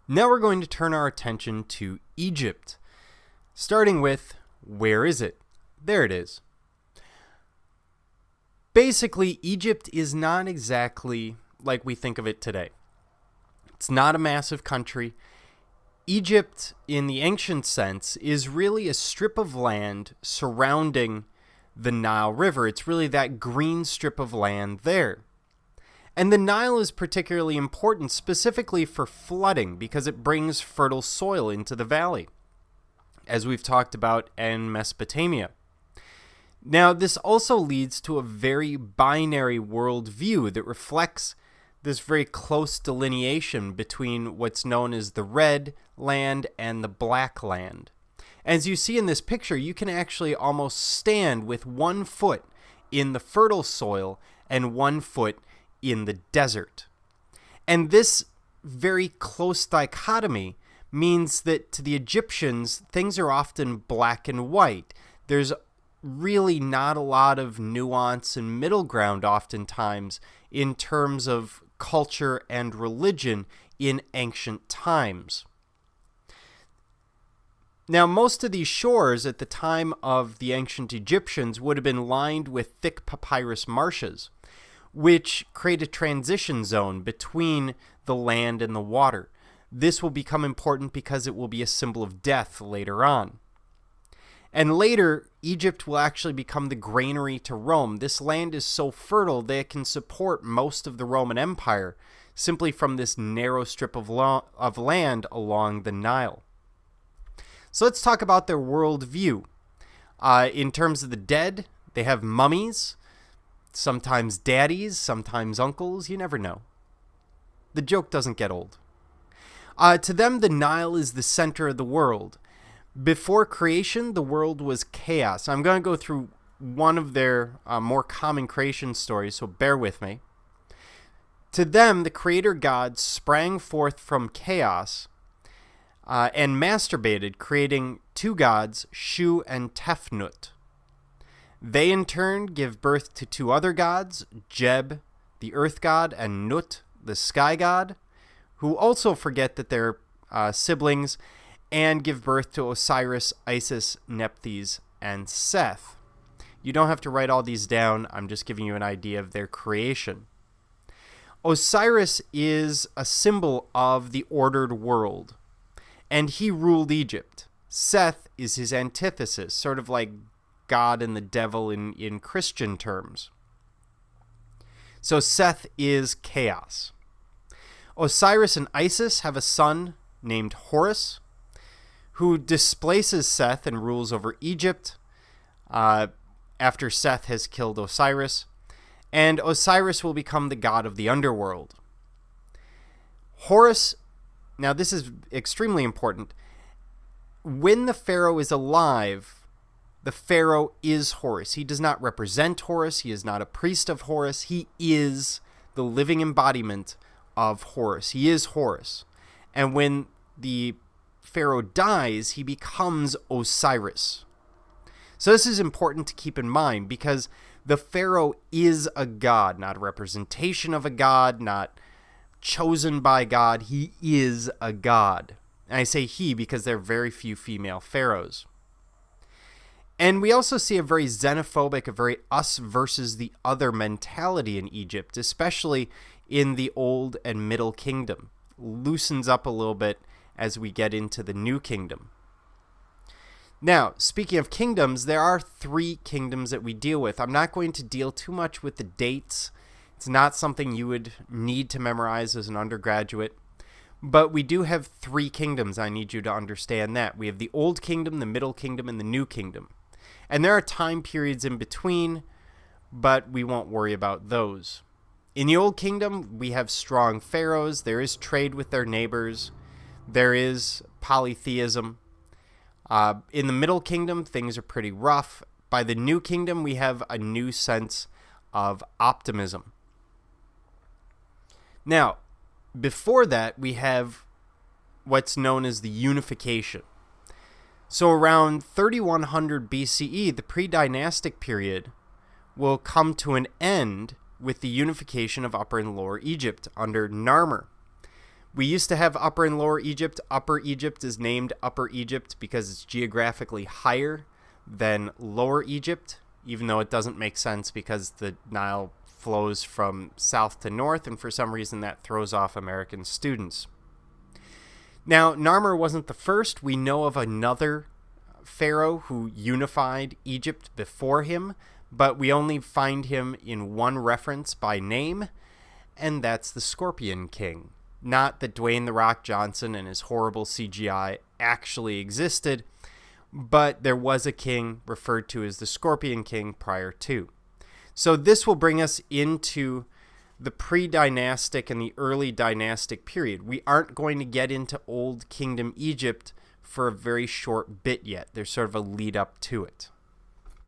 Now we're going to turn our attention to Egypt, starting with, where is it? There it is. Basically, Egypt is not exactly like we think of it today. It's not a massive country. Egypt, in the ancient sense, is really a strip of land surrounding the Nile River. It's really that green strip of land there. And the Nile is particularly important specifically for flooding because it brings fertile soil into the valley, as we've talked about in Mesopotamia. Now, this also leads to a very binary worldview that reflects this very close delineation between what's known as the red land and the black land. As you see in this picture, you can actually almost stand with 1 foot in the fertile soil and 1 foot in the desert. And this very close dichotomy means that to the Egyptians, things are often black and white. There's really not a lot of nuance and middle ground oftentimes in terms of culture and religion in ancient times. Now, most of these shores at the time of the ancient Egyptians would have been lined with thick papyrus marshes, which create a transition zone between the land and the water. This will become important because it will be a symbol of death later on. And later, Egypt will actually become the granary to Rome. This land is so fertile that it can support most of the Roman Empire simply from this narrow strip of land along the Nile. So let's talk about their worldview. In terms of the dead, they have mummies, sometimes daddies, sometimes uncles, you never know. The joke doesn't get old. To them, the Nile is the center of the world. Before creation, the world was chaos. I'm going to go through one of their more common creation stories, so bear with me. To them, the creator god sprang forth from chaos and masturbated, creating 2 gods, Shu and Tefnut. They in turn give birth to 2 other gods, Jeb, the earth god, and Nut, the sky god, who also forget that they're siblings and give birth to Osiris, Isis, Nephthys, and Seth. You don't have to write all these down. I'm just giving you an idea of their creation. Osiris is a symbol of the ordered world, and he ruled Egypt. Seth is his antithesis, sort of like God and the devil in Christian terms. So Seth is chaos. Osiris and Isis have a son named Horus, who displaces Seth and rules over Egypt after Seth has killed Osiris, and Osiris will become the god of the underworld. Horus, now this is extremely important, when the pharaoh is alive, the pharaoh is Horus. He does not represent Horus, he is not a priest of Horus, he is the living embodiment of Horus. He is Horus. And when the pharaoh dies, he becomes Osiris. So this is important to keep in mind because the pharaoh is a god, not a representation of a god, not chosen by God. He is a god. And I say he because there are very few female pharaohs. And we also see a very xenophobic, a very us versus the other mentality in Egypt, especially in the Old and Middle Kingdom. Loosens up a little bit as we get into the New Kingdom. Now, speaking of kingdoms, there are 3 kingdoms that we deal with. I'm not going to deal too much with the dates. It's not something you would need to memorize as an undergraduate. But we do have 3 kingdoms. I need you to understand that. We have the Old Kingdom, the Middle Kingdom, and the New Kingdom. And there are time periods in between, but we won't worry about those. In the Old Kingdom, we have strong pharaohs. There is trade with their neighbors. There is polytheism. In the Middle Kingdom, things are pretty rough. By the New Kingdom, we have a new sense of optimism. Now, before that, we have what's known as the Unification. So around 3100 BCE, the Predynastic period will come to an end with the unification of Upper and Lower Egypt under Narmer. We used to have Upper and Lower Egypt. Upper Egypt is named Upper Egypt because it's geographically higher than Lower Egypt, even though it doesn't make sense because the Nile flows from south to north, and for some reason that throws off American students. Now, Narmer wasn't the first. We know of another pharaoh who unified Egypt before him, but we only find him in one reference by name, and that's the Scorpion King. Not that Dwayne "The Rock" Johnson and his horrible CGI actually existed, but there was a king referred to as the Scorpion King prior to. So this will bring us into the pre-dynastic and the early dynastic period. We aren't going to get into Old Kingdom Egypt for a very short bit yet. There's sort of a lead up to it.